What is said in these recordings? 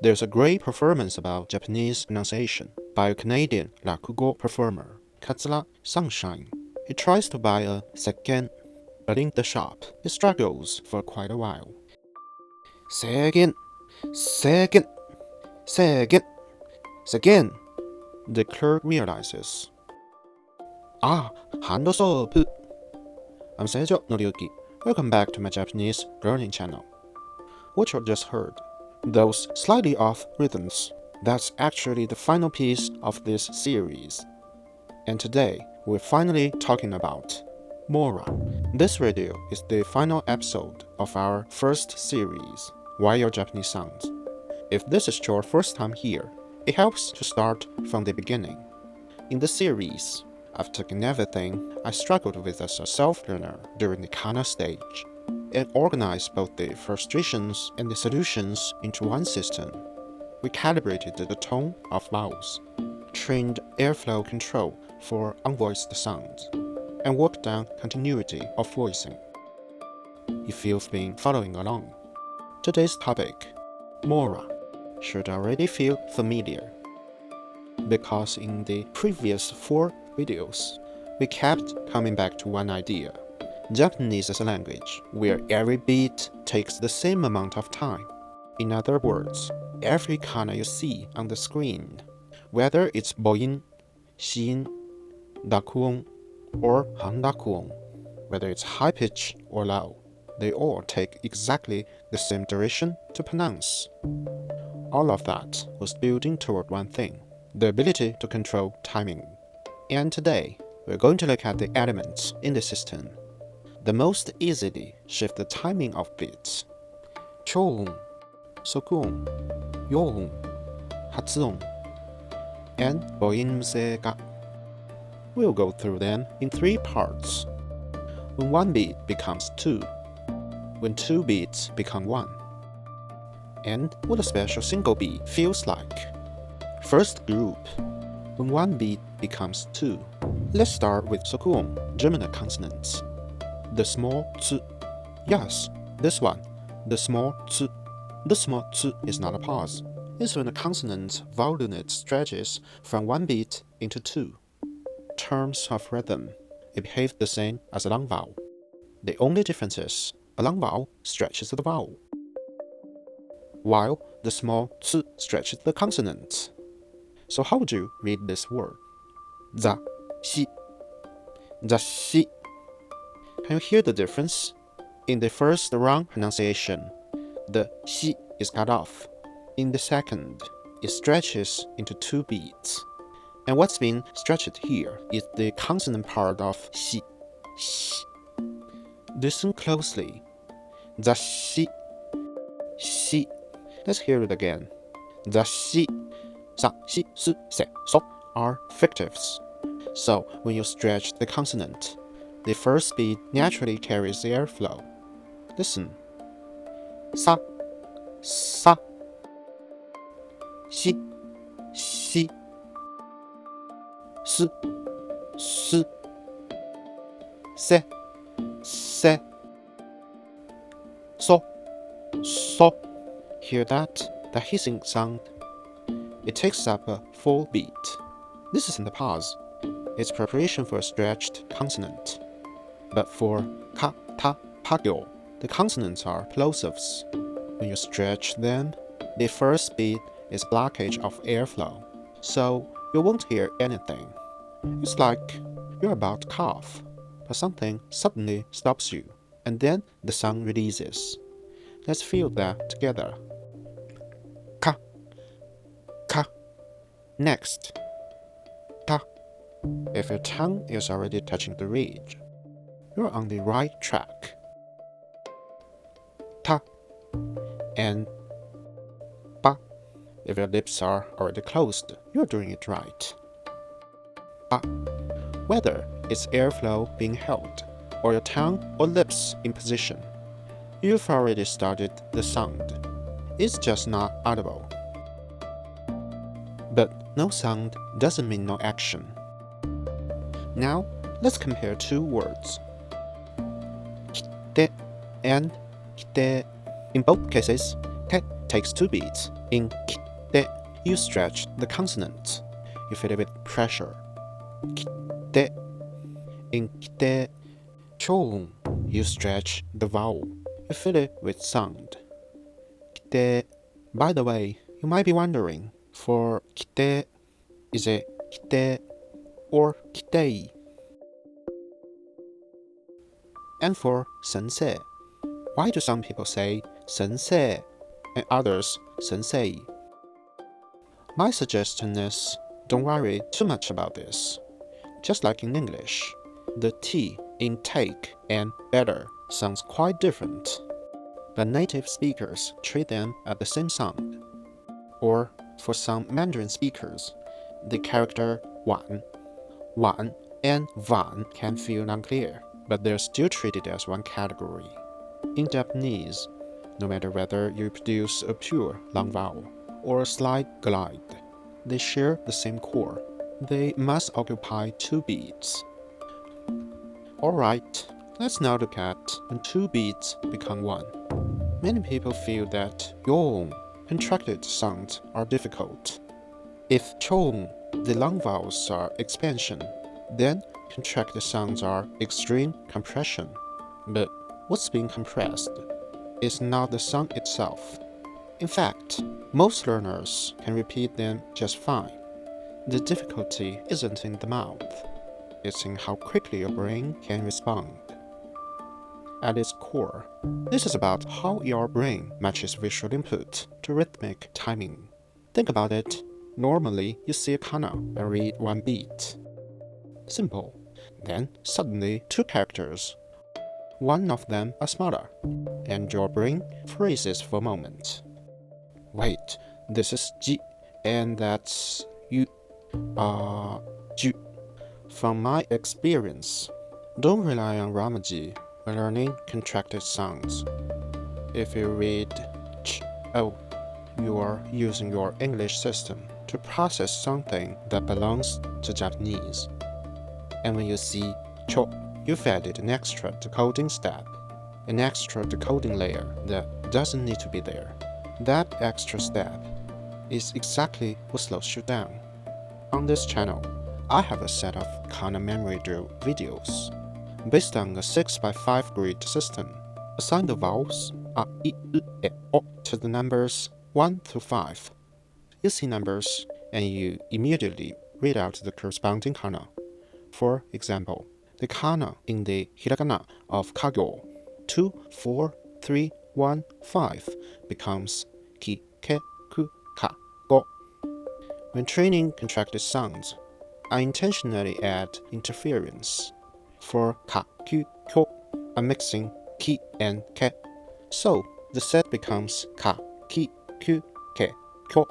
There's a great performance about Japanese pronunciation by a Canadian Rakugo performer, Katsura Sunshine. He tries to buy a Sekken, but in the shop, he struggles for quite a while. Sekken, Sekken, Sekken, Sekken. The clerk realizes. Hand soap. I'm Noriyuki. Welcome back to my Japanese learning channel. What you just heard, those slightly off rhythms, that's actually the final piece of this series. And today, we're finally talking about Mora. This video is the final episode of our first series, Why Your Japanese Sounds. If this is your first time here, it helps to start from the beginning. In the series, I've taken everything I struggled with as a self-learner during the Kana stage, and organized both the frustrations and the solutions into one system. We calibrated the tone of vowels, trained airflow control for unvoiced sounds, and worked on continuity of voicing. If you've been following along, today's topic, Mora, should already feel familiar, because in the previous 4 videos, we kept coming back to one idea. Japanese is a language where every beat takes the same amount of time. In other words, every kana you see on the screen, whether it's boin, shin, dakuon, or handakuon, whether it's high pitch or low, they all take exactly the same duration to pronounce. All of that was building toward one thing, the ability to control timing. And today, we're going to look at the elements in the system that most easily shift the timing of beats. Chōon, Sokuon, Yōon, Hatsuon, and Boin-Musega. We'll go through them in 3 parts. When one beat becomes 2, when 2 beats become 1, and what a special single beat feels like. First group, when one beat becomes 2. Let's start with Sokuon, geminate consonants. The small tsu. Yes, this one, the small tsu. The small tsu is not a pause. It's when the consonant vowel unit stretches from one beat into 2. Terms of rhythm, it behaves the same as a long vowel. The only difference is a long vowel stretches the vowel, while the small tsu stretches the consonant. So how would you read this word? Za-shi. Za-shi. Can you hear the difference? In the first round pronunciation, the shi is cut off. In the second, it stretches into 2 beats. And what's been stretched here is the consonant part of shi. Shi. Listen closely. За-shi. Shi. Let's hear it again. За-shi. Sa, shi, su, se, so are fictives. So when you stretch the consonant, the first beat naturally carries the airflow. Listen. Sa, sa. Shi, shi. Su, su. Se, se. So, so. Hear that? The hissing sound. It takes up a full beat. This isn't a pause. It's preparation for a stretched consonant. But for ka, ta, pagyo, the consonants are plosives. When you stretch them, the first beat is blockage of airflow, so you won't hear anything. It's like you're about to cough, but something suddenly stops you, and then the sound releases. Let's feel that together. Ka, ka. Next, ta. If your tongue is already touching the ridge, you're on the right track. Ta. And ba. If your lips are already closed, you're doing it right. Ba. Whether it's airflow being held, or your tongue or lips in position, you've already started the sound. It's just not audible. But no sound doesn't mean no action. Now, let's compare 2 words. Kite and kite. In both cases, te takes 2 beats, In kite, you stretch the consonant. You feel it with pressure. Kite. In kite, chōn, you stretch the vowel. You feel it with sound. Kite. By the way, you might be wondering, for kite, is it kite or kitei? And for sensei, why do some people say sensei and others sensei? My suggestion is, don't worry too much about this. Just like in English, the T in take and better sounds quite different, but native speakers treat them as the same sound. Or, for some Mandarin speakers, the character wan and van can feel unclear, but they're still treated as one category. In Japanese, no matter whether you produce a pure long vowel or a slight glide, they share the same core. They must occupy 2 beats. Alright, let's now look at when 2 beats become 1. Many people feel that Yōon contracted sounds are difficult. If chōn, the long vowels, are expansion, then contracted sounds are extreme compression. But what's being compressed is not the sound itself. In fact, most learners can repeat them just fine. The difficulty isn't in the mouth, it's in how quickly your brain can respond. At its core, this is about how your brain matches visual input to rhythmic timing. Think about it. Normally, you see a kana and read 1 beat. Simple. Then, suddenly, 2 characters. One of them are smaller, and your brain freezes for a moment. Wait, this is ji, and that's yu, ju. From my experience, don't rely on Ramaji when learning contracted sounds. If you read ch, o, you are using your English system to process something that belongs to Japanese. And when you see cho, you've added an extra decoding step, an extra decoding layer that doesn't need to be there. That extra step is exactly what slows you down. On this channel, I have a set of Kana memory drill videos based on a 6x5 grid system. Assign the vowels a, I, U, E, O to the numbers 1 through 5. You see numbers and you immediately read out the corresponding kana. For example, the kana in the hiragana of kagyo 2, 4, 3, 1, 5 becomes ki, ke, ku, ka, go. When training contracted sounds, I intentionally add interference. For ka, ku, kyo, I'm mixing ki and ke. So the set becomes ka, ki, ku, ke, kyo.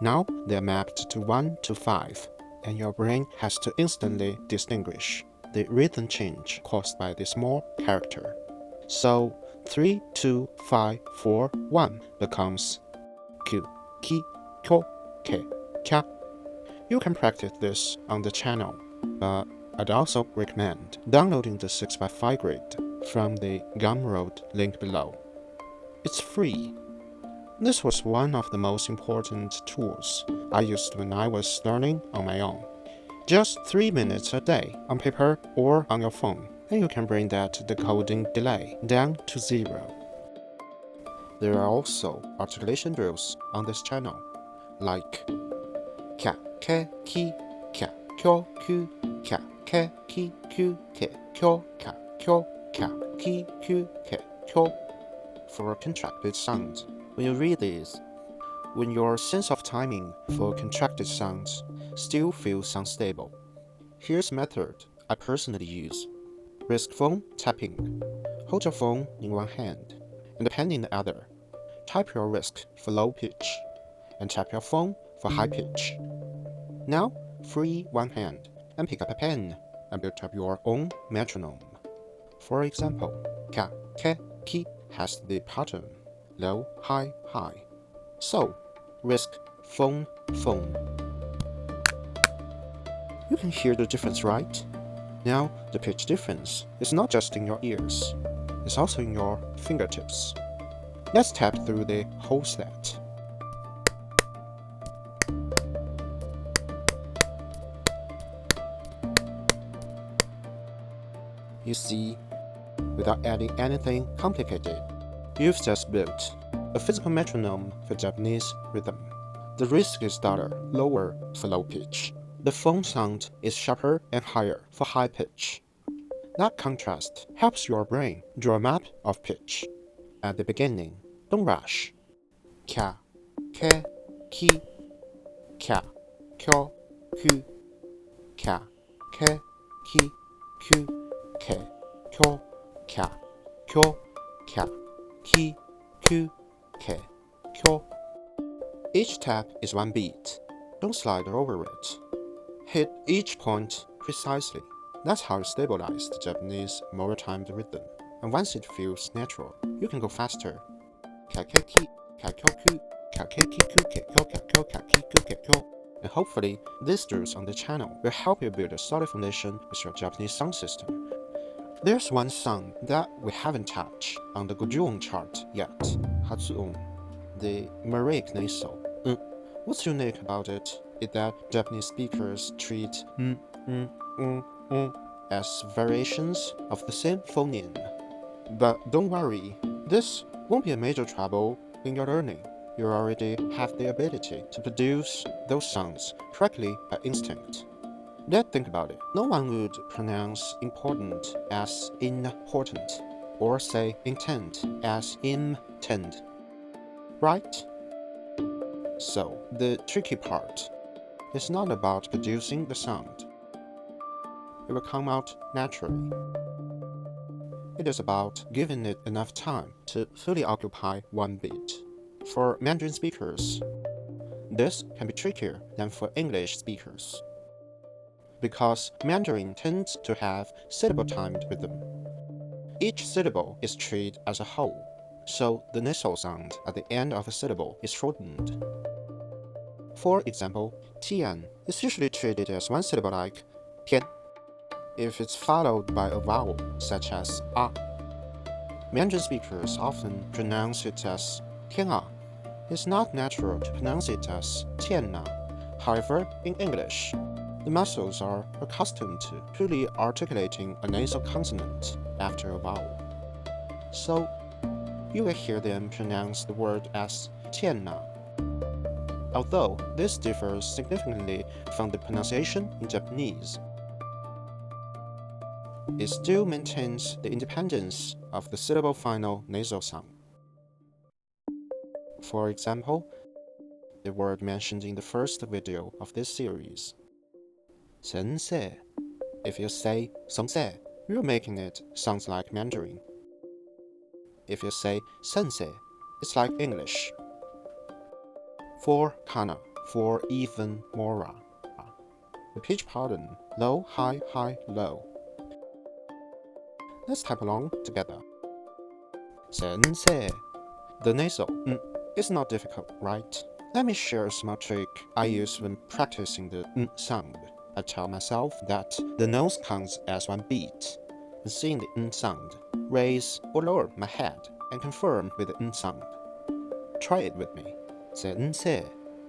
Now they're mapped to 1 to 5, and your brain has to instantly distinguish the rhythm change caused by this small character. So 3, 2, 5, 4, 1 becomes ku, ki, kyo, ke, kya. You can practice this on the channel, but I'd also recommend downloading the 6x5 grid from the Gumroad link below. It's free. This was one of the most important tools I used when I was learning on my own. Just 3 minutes a day on paper or on your phone, and you can bring that decoding delay down to 0. There are also articulation drills on this channel, like kya, ke, ki, kya, kyo, ku, kya, ke, ki, ku, ke, kyo, kya, kyo, kya, ki, ku, ke, kyo, for contracted sounds. When you read these, when your sense of timing for contracted sounds still feels unstable, here's a method I personally use. Wrist phone tapping. Hold your phone in one hand and the pen in the other. Tap your wrist for low pitch and tap your phone for high pitch. Now, free one hand and pick up a pen and build up your own metronome. For example, ka, ke, ki has the pattern low, high, high. So, wrist, phone, phone. You can hear the difference, right? Now, the pitch difference is not just in your ears, it's also in your fingertips. Let's tap through the whole set. You see, without adding anything complicated, you've just built a physical metronome for Japanese rhythm. The risk is dollar lower for low pitch. The phone sound is sharper and higher for high pitch. That contrast helps your brain draw a map of pitch. At the beginning, don't rush. Kya, ke, ki, kya, kyo, ku, kya, ke, ki, ku, ke, kyo, kya, kyo, kya, ki, ku, ke, kyo. Each tap is one beat. Don't slide over it. Hit each point precisely. That's how you stabilize the Japanese Mora-Timed rhythm. And once it feels natural, you can go faster. Kakeki, kakyoku, kakekiku, kekyo, kakyo, kakiku, kekyo. And hopefully, these drills on the channel will help you build a solid foundation with your Japanese sound system. There's one sound that we haven't touched on the Gojuon chart yet, Hatsuon, the moraic nasal. What's unique about it is that Japanese speakers treat as variations of the same phoneme. But don't worry, this won't be a major trouble in your learning. You already have the ability to produce those sounds correctly by instinct. Let's think about it. No one would pronounce important as important, or say intent as intent, right? So, the tricky part is not about producing the sound. It will come out naturally. It is about giving it enough time to fully occupy one beat. For Mandarin speakers, this can be trickier than for English speakers, because Mandarin tends to have syllable-timed rhythm. Each syllable is treated as a whole, so the nasal sound at the end of a syllable is shortened. For example, tian is usually treated as one syllable like tian, if it's followed by a vowel such as a. Mandarin speakers often pronounce it as tian-a. It's not natural to pronounce it as tian-na. However, in English, the muscles are accustomed to truly articulating a nasal consonant after a vowel. So, you will hear them pronounce the word as tian-na. Although this differs significantly from the pronunciation in Japanese, it still maintains the independence of the syllable final nasal sound. For example, the word mentioned in the first video of this series, sensei. If you say sensei, you're making it sound like Mandarin. If you say sensei, it's like English. For Kana, for even Mora, the pitch pattern low, high, high, low. Let's type along together. Sensei. The nasal is not difficult, right? Let me share a small trick I use when practicing the sound. I tell myself that the nose counts as one beat. And seeing the sound, raise or lower my head and confirm with the sound. Try it with me. Sensei.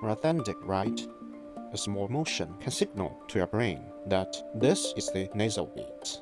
More authentic, right? A small motion can signal to your brain that this is the nasal beat.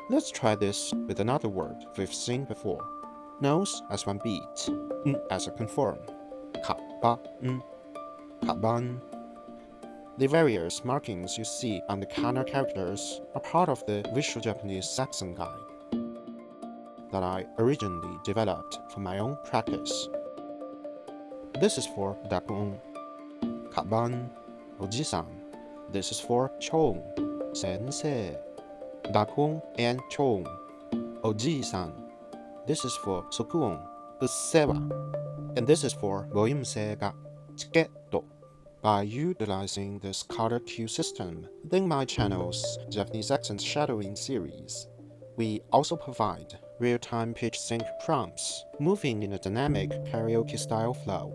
Let's try this with another word we've seen before. Nose as one beat, as a confirm. Ka-ba-n, ka-ban. The various markings you see on the Kana characters are part of the Visual Japanese Saxon Guide that I originally developed for my own practice. This is for Dakun, Kaban, Oji-san. This is for Chong, Sensei. Dakun and Chong, Oji-san. This is for Sokuon, Usewa. And this is for Boimsega, Chiketo. By utilizing this color cue system within my channel's Japanese accent shadowing series, we also provide real-time pitch sync prompts, moving in a dynamic karaoke-style flow.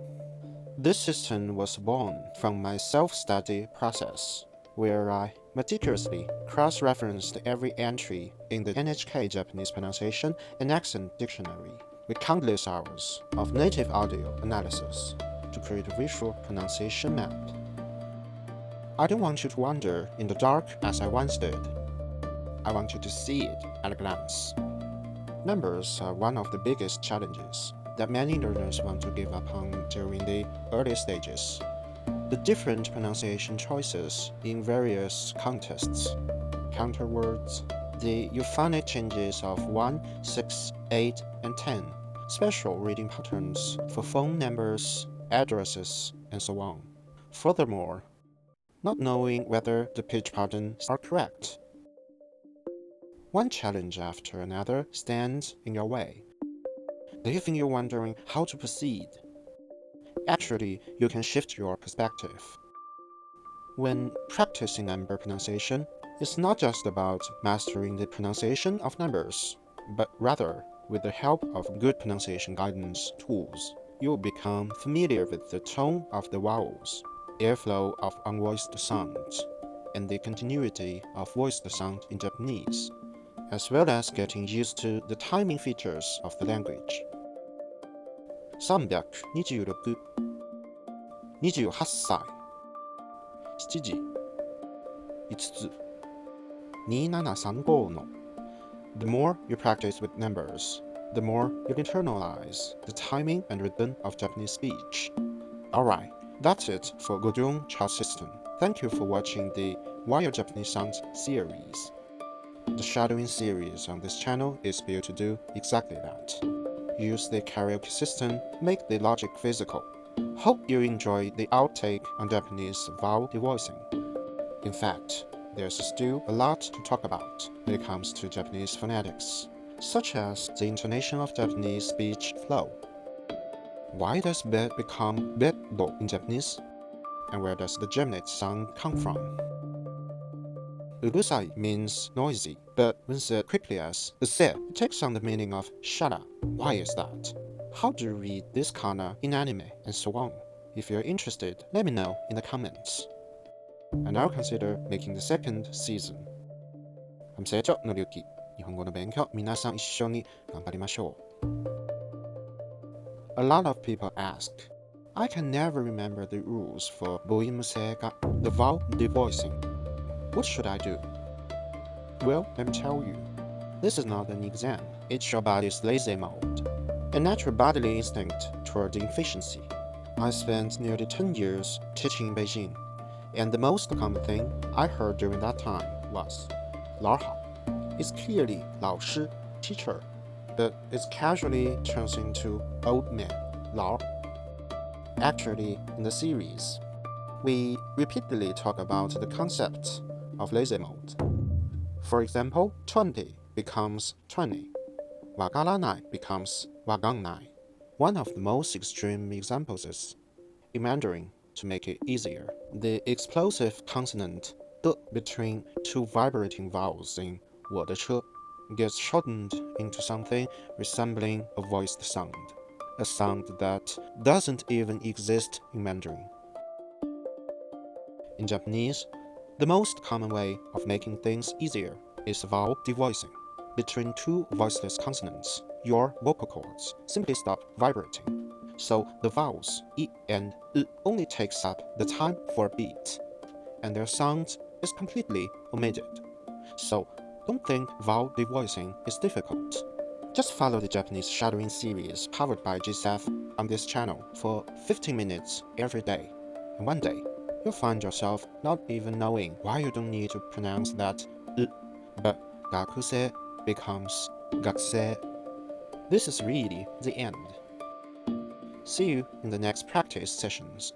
This system was born from my self-study process, where I meticulously cross-referenced every entry in the NHK Japanese Pronunciation and Accent Dictionary with countless hours of native audio analysis to create a visual pronunciation map. I don't want you to wander in the dark as I once did. I want you to see it at a glance. Numbers are one of the biggest challenges that many learners want to give up on during the early stages. The different pronunciation choices in various contexts, counterwords, the euphonic changes of 1, 6, 8, and 10, special reading patterns for phone numbers, addresses, and so on. Furthermore, not knowing whether the pitch patterns are correct. One challenge after another stands in your way, leaving you wondering how to proceed. Actually, you can shift your perspective. When practicing number pronunciation, it's not just about mastering the pronunciation of numbers, but rather, with the help of good pronunciation guidance tools, you'll become familiar with the tone of the vowels, airflow of unvoiced sounds, and the continuity of voiced sound in Japanese, as well as getting used to the timing features of the language. 326 28歳7時5つ2735の The more you practice with numbers, the more you internalize the timing and rhythm of Japanese speech. Alright, that's it for Goryeo chart system. Thank you for watching the Why Your Japanese Sounds series. The shadowing series on this channel is built to do exactly that. Use the karaoke system, make the logic physical. Hope you enjoy the outtake on Japanese vowel devoicing. In fact, there's still a lot to talk about when it comes to Japanese phonetics, such as the intonation of Japanese speech flow. Why does be become bedo in Japanese? And where does the geminate sound come from? Urusai means noisy, but when said quickly as se, it takes on the meaning of shut up. Why is that? How do you read this kana in anime, and so on? If you're interested, let me know in the comments. And I'll consider making the second season. 生徒のりゆき、日本語の勉強、皆さん一緒に頑張りましょう。A lot of people ask, I can never remember the rules for the vowel devoicing. What should I do? Well, let me tell you. This is not an exam. It's your body's lazy mode, a natural bodily instinct toward efficiency. I spent nearly 10 years teaching in Beijing, and the most common thing I heard during that time was 老好. It's clearly 老师, teacher, but it casually turns into old man, 老. Actually, in the series, we repeatedly talk about the concept of lazy mode. For example, 20 becomes 20. Wagaranai becomes waganai. One of the most extreme examples is in Mandarin, to make it easier, the explosive consonant de between two vibrating vowels in 我的车 gets shortened into something resembling a voiced sound, a sound that doesn't even exist in Mandarin. In Japanese, the most common way of making things easier is vowel devoicing. Between two voiceless consonants, your vocal cords simply stop vibrating. So the vowels I and U only takes up the time for a beat, and their sound is completely omitted. So don't think vowel devoicing is difficult. Just follow the Japanese shadowing series powered by J-SAV on this channel for 15 minutes every day, and one day you'll find yourself not even knowing why you don't need to pronounce that U, but gakuse becomes gakuse. This is really the end. See you in the next practice sessions.